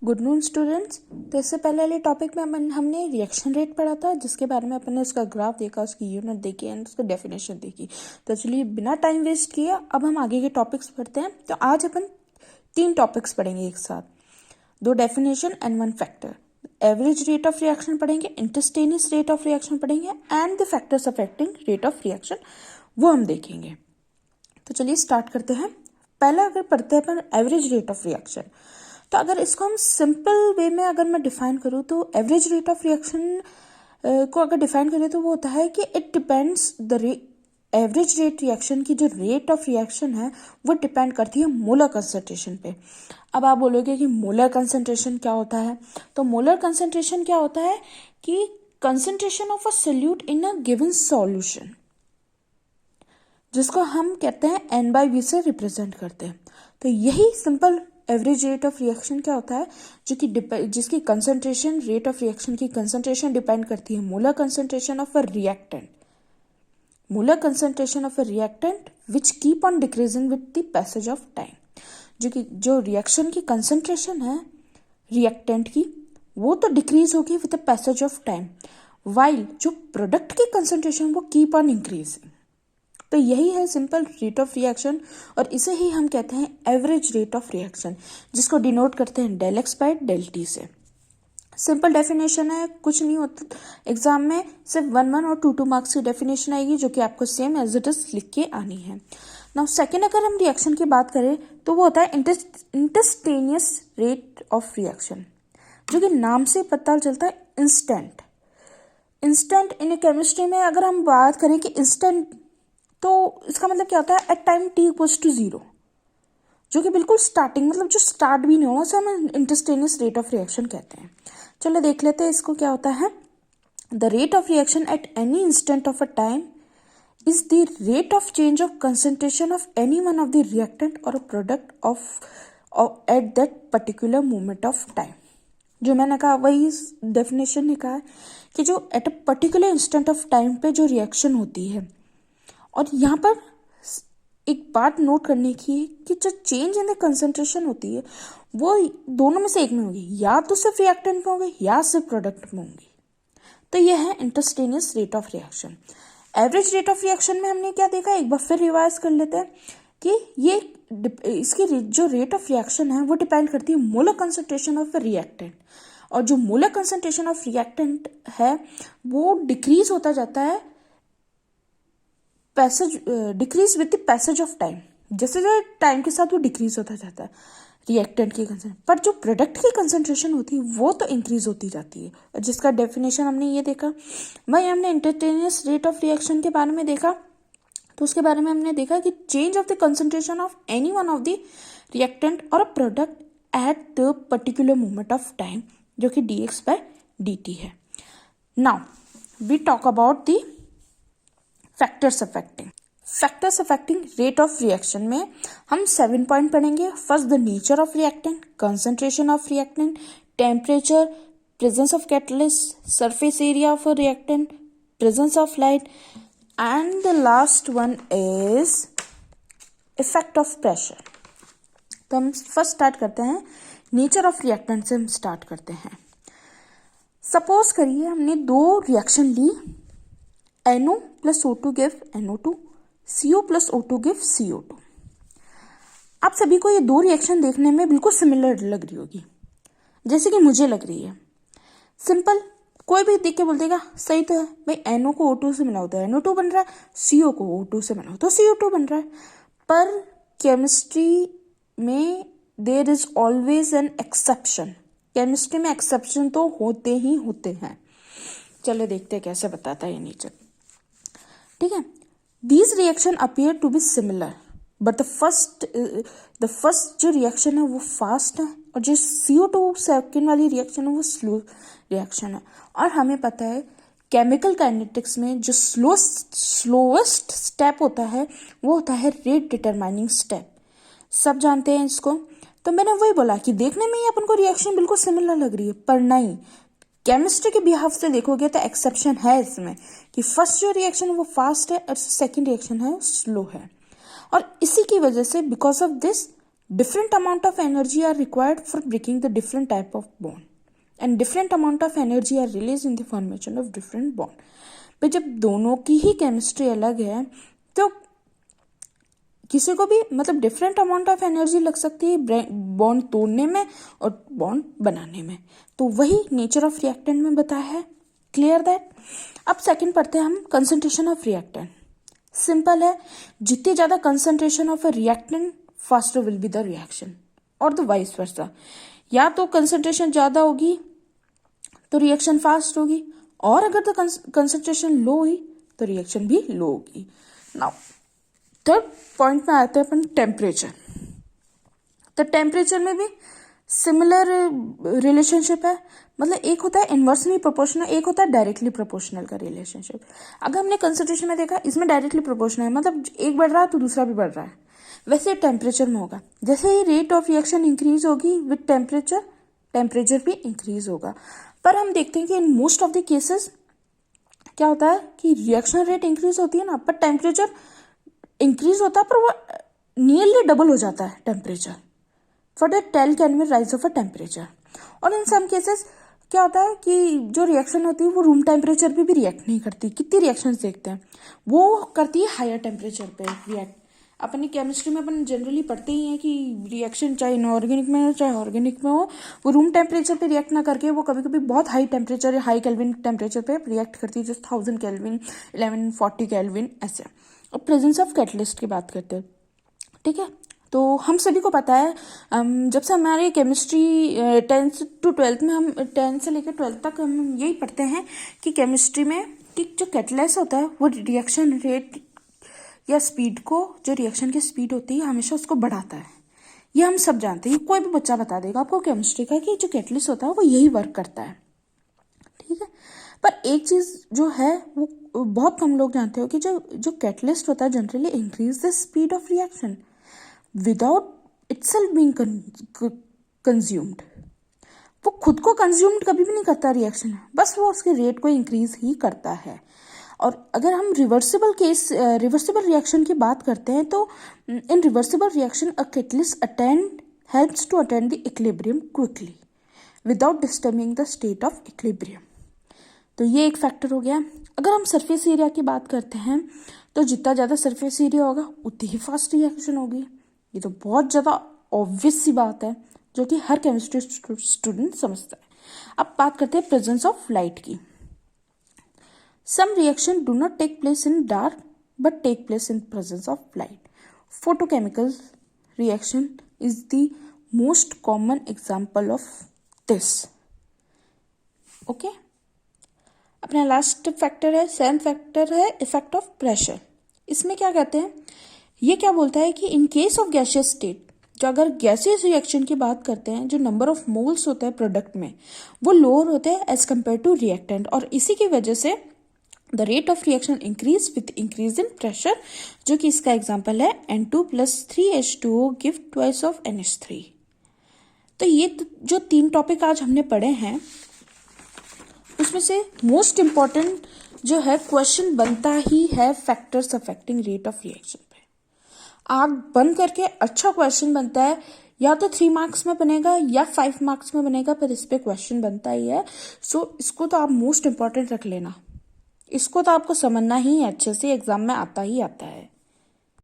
Good noon students. तो इससे पहले वाले टॉपिक में हमने रिएक्शन रेट पढ़ा था, जिसके बारे में अपन ने उसका ग्राफ देखा, उसकी यूनिट देखी एंड उसकी डेफिनेशन देखी। तो चलिए बिना टाइम वेस्ट किए अब हम आगे के टॉपिक्स पढ़ते हैं। तो आज अपन 3 टॉपिक्स पढ़ेंगे एक साथ, 2 definition and 1 factor. Average rate of reaction पढ़ेंगे, इंस्टेंटेनियस रेट ऑफ रिएक्शन पढ़ेंगे and the factors affecting rate of reaction वो हम देखेंगे। तो चलिए स्टार्ट करते हैं। पहला अगर पढ़ते हैं अपन एवरेज रेट ऑफ रिएक्शन, तो अगर इसको हम सिंपल वे में अगर मैं डिफाइन करूँ तो एवरेज रेट ऑफ रिएक्शन को अगर डिफाइन करें तो वो होता है कि it depends average rate reaction की जो रेट ऑफ रिएक्शन है वो डिपेंड करती है मोलर कंसंट्रेशन पे। अब आप बोलोगे कि मोलर कंसंट्रेशन क्या होता है, तो मोलर कंसंट्रेशन क्या होता है कि concentration of a solute in a given solution, जिसको हम कहते हैं N/V से रिप्रेजेंट करते हैं। तो यही simple average rate of reaction क्या होता है, जिसकी कंसंट्रेशन, रेट ऑफ रिएक्शन की कंसंट्रेशन डिपेंड करती है molar concentration of a reactant, molar concentration of a reactant which keep on decreasing with the passage of time. जो रिएक्शन की concentration है रिएक्टेंट की, वो तो डिक्रीज होगी with the passage of time, while जो प्रोडक्ट की कंसंट्रेशन वो कीप ऑन इंक्रीजिंग। तो यही है सिंपल रेट ऑफ रिएक्शन, और इसे ही हम कहते हैं एवरेज रेट ऑफ रिएक्शन, जिसको डिनोट करते हैं del x by del t से। सिंपल डेफिनेशन है, कुछ नहीं होता। एग्जाम में सिर्फ 1 और 2 मार्क्स की डेफिनेशन आएगी, जो कि आपको सेम एज इट इज लिख के आनी है। नाउ सेकेंड, अगर हम रिएक्शन की बात करें तो वो होता है इंस्टेंटेनियस रेट ऑफ रिएक्शन, जो कि नाम से पता चलता है इंस्टेंट। इंस्टेंट इन केमिस्ट्री में अगर हम बात करें कि इंस्टेंट, तो इसका मतलब क्या होता है at time t equals to 0, जो कि बिल्कुल स्टार्टिंग, मतलब जो स्टार्ट भी नहीं हुआ, उसे हम इंस्टेंटेनियस रेट ऑफ रिएक्शन कहते हैं। चलो देख लेते हैं इसको क्या होता है। The rate of reaction at any instant of a time is the rate of change of concentration of any one of the reactant और a product of at that particular moment of time. जो मैंने कहा वही definition ने कहा है कि जो at a particular instant of time पे जो रिएक्शन होती है, और यहाँ पर एक बात नोट करने की है कि जो चेंज इन द कंसंट्रेशन होती है वो दोनों में से एक में होगी, या तो सिर्फ रिएक्टेंट में होगी या सिर्फ प्रोडक्ट में होगी। तो यह है instantaneous rate of reaction. Average rate of reaction में हमने क्या देखा, एक बार फिर रिवाइज कर लेते हैं कि ये इसकी जो रेट ऑफ रिएक्शन है वो डिपेंड करती है मोलर कंसंट्रेशन ऑफ रिएक्टेंट, और जो मोलर कंसंट्रेशन ऑफ रिएक्टेंट है वो डिक्रीज होता जाता है decrease with the passage of time. जैसे जो टाइम के साथ वो डिक्रीज होता जाता है रिएक्टेंट की कंसंट्रेशन, पर जो प्रोडक्ट की कंसंट्रेशन होती है वो तो इंक्रीज होती जाती है, और जिसका डेफिनेशन हमने ये देखा। भाई हमने इंस्टेंटेनियस रेट ऑफ रिएक्शन के बारे में देखा, तो उसके बारे में हमने देखा कि change of the concentration of any one of the reactant और a product at the particular moment of time, जो कि dx by dt है। Now we talk about the factors affecting rate of reaction में हम 7 point पढ़ेंगे। First, the nature of reactant, concentration of reactant, temperature, presence of catalyst, surface area of reactant, presence of light, and the last one is effect of pressure. तो हम first start करते हैं, nature of reactant से हम start करते हैं। Suppose करिए हमने 2 रिएक्शन ली, NO plus O2 give NO2, CO plus O2 give CO2। आप सभी को ये 2 रिएक्शन देखने में बिल्कुल सिमिलर लग रही होगी, जैसे कि मुझे लग रही है। सिंपल, कोई भी देख के बोल देगा सही तो है भाई, NO को O2 से मिलाओ तो NO2 बन रहा है, CO को O2 से मिलाओ तो CO2 बन रहा है। पर केमिस्ट्री में there is always an exception. Chemistry में एक्सेप्शन तो होते ही होते हैं। चलो देखते हैं कैसे बताता है ये नेचर। ठीक है, these reaction appear to be similar, but the first जो रिएक्शन है वो फास्ट है, और जो CO2 सेकेंड वाली रिएक्शन है वो स्लो रिएक्शन है। और हमें पता है केमिकल काइनेटिक्स में जो स्लोएस्ट स्टेप होता है वो होता है रेट डिटरमाइनिंग स्टेप। सब जानते हैं इसको। तो मैंने वही बोला कि देखने में ही अपन को रिएक्शन बिल्कुल सिमिलर लग रही है, पर नहीं, केमिस्ट्री के बिहाफ से देखोगे तो एक्सेप्शन है इसमें कि फर्स्ट जो रिएक्शन है वो फास्ट है और सेकंड रिएक्शन है वो स्लो है। और इसी की वजह से because of this different amount of energy are required for breaking the different type of bond and different amount of energy are released in the formation of different bond. पर जब दोनों की ही केमिस्ट्री अलग है तो किसी को भी मतलब डिफरेंट अमाउंट ऑफ एनर्जी लग सकती है बॉन्ड तोड़ने में और बॉन्ड बनाने में, तो वही नेचर ऑफ रिएक्टेंट में बताया है. Clear that. अब सेकंड पढ़ते हैं हम कंसंट्रेशन ऑफ रिएक्टेंट. सिंपल है, जितनी ज्यादा concentration of a reactant faster will be the reaction और द वाइस वर्सा. या तो कंसंट्रेशन ज्यादा होगी तो रिएक्शन फास्ट होगी, और अगर तो कंसंट्रेशन लो हुई तो रिएक्शन भी लो होगी. नाउ थर्ड पॉइंट में आते हैं अपन टेम्परेचर. तो टेम्परेचर में भी सिमिलर रिलेशनशिप है. मतलब एक होता है इन्वर्सली प्रोपोर्शनल, एक होता है डायरेक्टली प्रोपोर्शनल का रिलेशनशिप. अगर हमने कंसंट्रेशन में देखा, इसमें डायरेक्टली प्रोपोर्शनल है, मतलब एक बढ़ रहा है तो दूसरा भी बढ़ रहा है. वैसे टेम्परेचर में होगा, जैसे ही रेट ऑफ रिएक्शन इंक्रीज होगी विथ टेम्परेचर, टेम्परेचर भी इंक्रीज होगा. पर हम देखते हैं कि in most of the cases क्या होता है कि रिएक्शन रेट इंक्रीज होती है ना, पर टेम्परेचर इंक्रीज होता है, पर वो नियरली डबल हो जाता है temperature for the 10 kelvin rise of a temperature. और इन सम केसेस क्या होता है कि जो रिएक्शन होती है वो रूम टेम्परेचर पे भी रिएक्ट नहीं करती. कितनी रिएक्शंस देखते हैं, वो करती है हायर टेम्परेचर पे रिएक्ट. अपनी केमिस्ट्री में अपन जनरली पढ़ते ही हैं कि रिएक्शन चाहे इनऑर्गेनिक में हो चाहे ऑर्गेनिक में हो, वो रूम टेम्परेचर पे रिएक्ट ना करके वो कभी कभी बहुत हाई टेम्परेचर या हाई केल्विन टेम्परेचर पे रिएक्ट करती है, जैसे 1000 केल्विन, 1140 केल्विन ऐसे. और प्रेजेंस ऑफ कैटलिस्ट की बात करते हैं. ठीक है, तो हम सभी को पता है जब से हमारी केमिस्ट्री 10th to 12th में, हम 10 से लेकर 12th तक हम यही पढ़ते हैं कि केमिस्ट्री में कि जो कैटलिस्ट होता है वो रिएक्शन रेट या स्पीड को, जो रिएक्शन की स्पीड होती है हमेशा उसको बढ़ाता है. ये हम सब जानते हैं, कोई भी बच्चा बता देगा आपको केमिस्ट्री का कि जो कैटलिस्ट होता है वो यही वर्क करता है. ठीक है, पर एक चीज जो है वो बहुत कम लोग जानते हो कि जो कैटलिस्ट होता है generally increase the speed of reaction without itself being consumed. वो खुद को कंज्यूम्ड कभी भी नहीं करता रिएक्शन, बस वो उसके रेट को इंक्रीज ही करता है. और अगर हम रिवर्सिबल रिएक्शन की बात करते हैं तो इन reversible reaction a catalyst helps to attend the equilibrium quickly without disturbing the state of equilibrium. तो ये एक फैक्टर हो गया. अगर हम सरफेस एरिया की बात करते हैं तो जितना ज़्यादा सरफेस एरिया होगा उतनी ही फास्ट रिएक्शन होगी. ये तो बहुत ज़्यादा ऑब्वियस सी बात है जो कि हर केमिस्ट्री स्टूडेंट समझता है. अब बात करते हैं प्रेजेंस ऑफ लाइट की. Some reaction do not take place in dark but take place in presence of light. Photochemical reaction is the most common example of this. Okay? अपना लास्ट फैक्टर है, seventh factor है effect of pressure. इसमें क्या कहते हैं, ये क्या बोलता है कि in case of gaseous state, जो अगर गैसियस रिएक्शन की बात करते हैं, जो नंबर ऑफ मोल्स होता है प्रोडक्ट में वो लोअर होते हैं एज कम्पेयर टू रिएक्टेंट, और इसी की वजह से the rate of reaction increase with increase in pressure, जो कि इसका एग्जाम्पल है N2 + 3H2O give twice of NH3. तो ये जो 3 टॉपिक आज हमने पढ़े हैं उसमें से मोस्ट इम्पॉर्टेंट जो है क्वेश्चन बनता ही है factors affecting rate of reaction पे. आग बंद करके अच्छा क्वेश्चन बनता है, या तो 3 मार्क्स में बनेगा या 5 मार्क्स में बनेगा, पर इस पे क्वेश्चन बनता ही है. सो इसको तो आप मोस्ट इम्पॉर्टेंट रख लेना, इसको तो आपको समझना ही अच्छे से, एग्जाम में आता ही आता है.